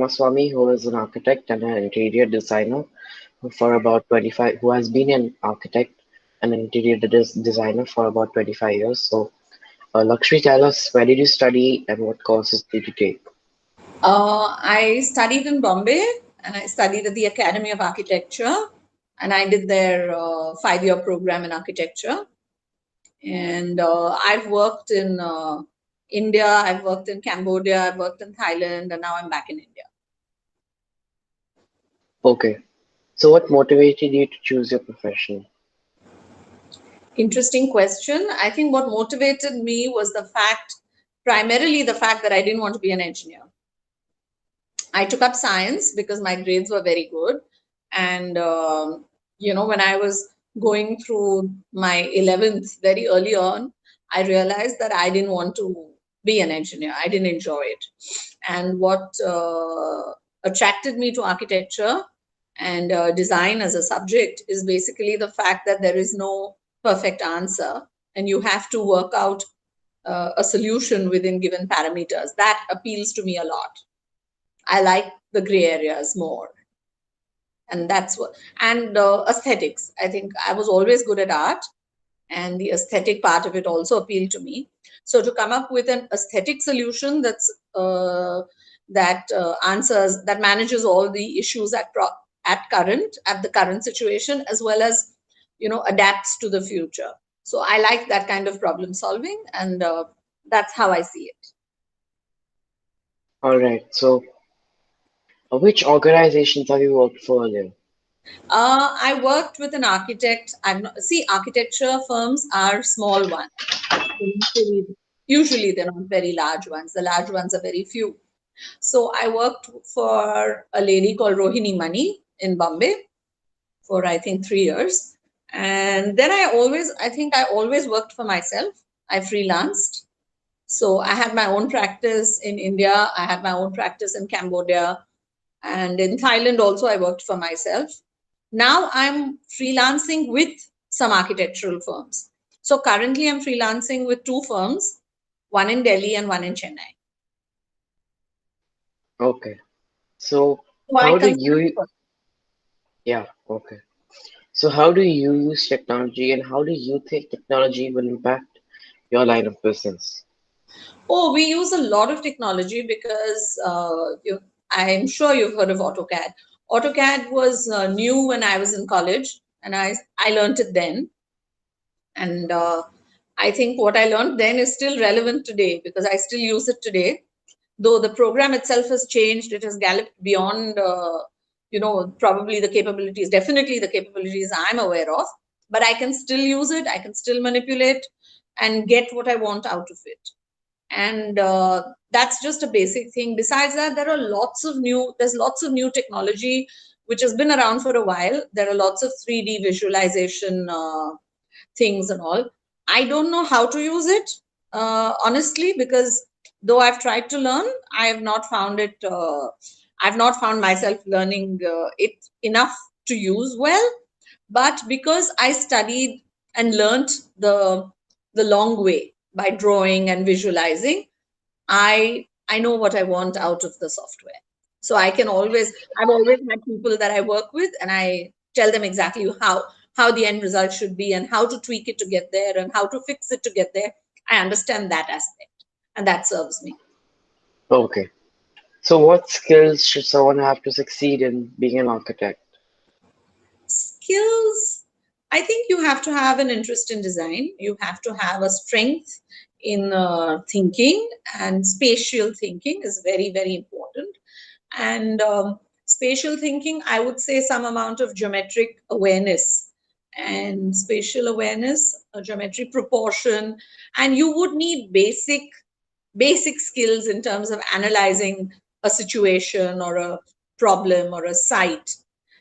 Ramaswami, who is an architect and an interior designer for about 25, who has been an architect and an interior designer for about 25 years. So, Lakshmi, tell us, where did you study and what courses did you take? I studied in Bombay and I studied at the Academy of Architecture, and I did their 5-year program in architecture. And I've worked in India, I've worked in Cambodia, I've worked in Thailand, and now I'm back in India. Okay. So, what motivated you to choose your profession? Interesting question. I think what motivated me was primarily the fact that I didn't want to be an engineer. I took up science because my grades were very good. And, when I was going through my 11th very early on, I realized that I didn't want to be an engineer. I didn't enjoy it. And what attracted me to architecture and design as a subject is basically the fact that there is no perfect answer and you have to work out a solution within given parameters. That appeals to me a lot. I like the gray areas more. And that's what, and aesthetics. I think I was always good at art, and the aesthetic part of it also appealed to me. So to come up with an aesthetic solution that manages all the issues at the current situation, as well as adapts to the future. So I like that kind of problem solving, and that's how I see it. All right. So, which organizations have you worked for earlier? I worked with an architect. See, architecture firms are small ones. Usually they're not very large ones. The large ones are very few. So I worked for a lady called Rohini Mani in Bombay for I think 3 years. And then I always worked for myself. I freelanced. So I had my own practice in India. I had my own practice in Cambodia. And in Thailand also, I worked for myself. Now I'm freelancing with some architectural firms. So currently I'm freelancing with 2 firms, one in Delhi and one in Chennai. Okay. So, So I how do consult you, for. yeah, okay. So, how do you use technology and how do you think technology will impact your line of business? Oh, we use a lot of technology because I'm sure you've heard of AutoCAD. AutoCAD was new when I was in college, and I learned it then. And I think what I learned then is still relevant today because I still use it today. Though the program itself has changed, it has galloped beyond, probably the capabilities, definitely the capabilities I'm aware of, but I can still use it. I can still manipulate and get what I want out of it. And that's just a basic thing. Besides that, there's lots of new technology which has been around for a while. There are lots of 3D visualization things and all. I don't know how to use it, honestly, because though I've tried to learn, I have not found it. I've not found myself learning it enough to use well. But because I studied and learned the long way by drawing and visualizing, I know what I want out of the software. So I've always had people that I work with, and I tell them exactly how the end result should be and how to tweak it to get there and how to fix it to get there. I understand that aspect, and that serves me. Okay. So, what skills should someone have to succeed in being an architect? Skills, I think you have to have an interest in design. You have to have a strength in thinking, and spatial thinking is very, very important. And spatial thinking, I would say some amount of geometric awareness and spatial awareness, geometric proportion, and you would need basic skills in terms of analyzing a situation or a problem or a site.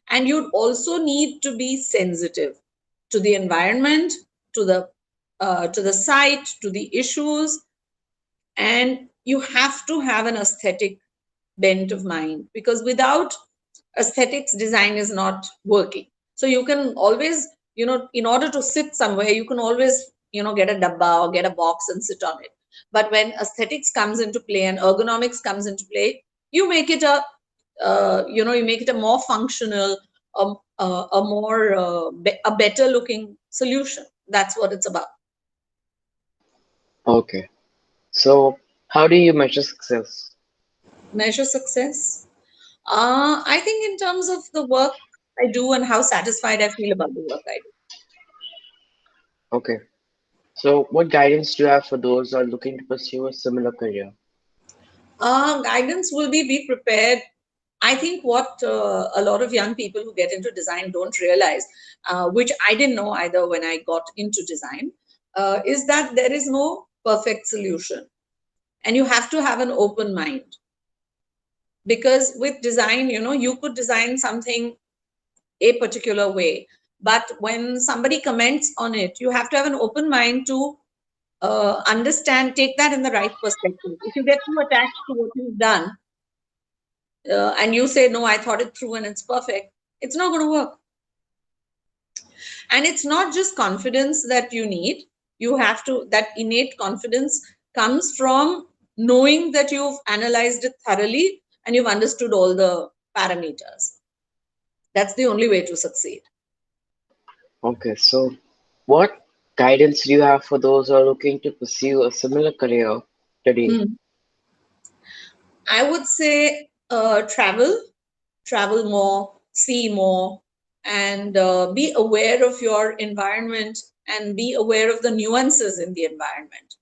And you'd also need to be sensitive to the environment, to the site, to the issues, and you have to have an aesthetic bent of mind, because without aesthetics, design is not working. So you can always, in order to sit somewhere, you can always, get a dabba or get a box and sit on it. But when aesthetics comes into play and ergonomics comes into play, you make it a you make it a more functional, a more a better looking solution. That's what it's about. Okay. So, how do you measure success? Measure success. I think in terms of the work I do and how satisfied I feel about the work I do. Okay. So, what guidance do you have for those who are looking to pursue a similar career? Guidance will be prepared. I think what a lot of young people who get into design don't realize, which I didn't know either when I got into design, is that there is no perfect solution. And you have to have an open mind. Because with design, you could design something a particular way. But when somebody comments on it, you have to have an open mind to understand, take that in the right perspective. If you get too attached to what you've done, and you say, no, I thought it through and it's perfect, it's not going to work. And it's not just confidence that you need. You have to, that innate confidence comes from knowing that you've analyzed it thoroughly and you've understood all the parameters. That's the only way to succeed. Okay. So, what guidance do you have for those who are looking to pursue a similar career today? Hmm. I would say travel more, see more, and be aware of your environment and be aware of the nuances in the environment,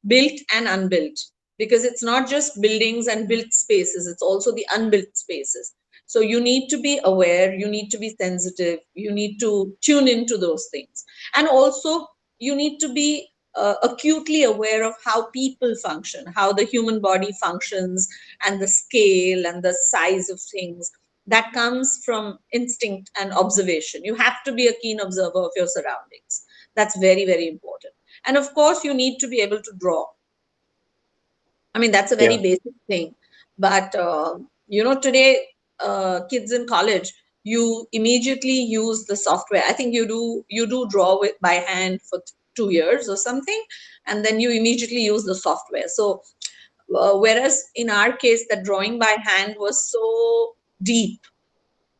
built and unbuilt, because it's not just buildings and built spaces, it's also the unbuilt spaces. So you need to be aware, you need to be sensitive, you need to tune into those things. And also, you need to be acutely aware of how people function, how the human body functions, and the scale and the size of things. That comes from instinct and observation. You have to be a keen observer of your surroundings. That's very, very important. And of course, you need to be able to draw. I mean, that's a very Yeah. basic thing. But, today, kids in college, you immediately use the software. I think you do draw with by hand for 2 years or something, and then you immediately use the software. So whereas in our case, the drawing by hand was so deep,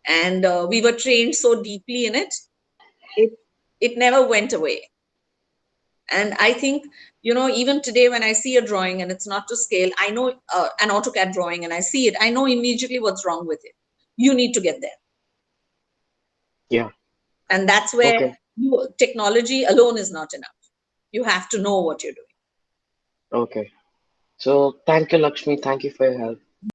and we were trained so deeply in it, it it never went away. And I think, even today when I see a drawing and it's not to scale, I know an AutoCAD drawing and I see it, I know immediately what's wrong with it. You need to get there. Yeah. And that's where Okay. technology alone is not enough. You have to know what you're doing. Okay. So, thank you, Lakshmi. Thank you for your help.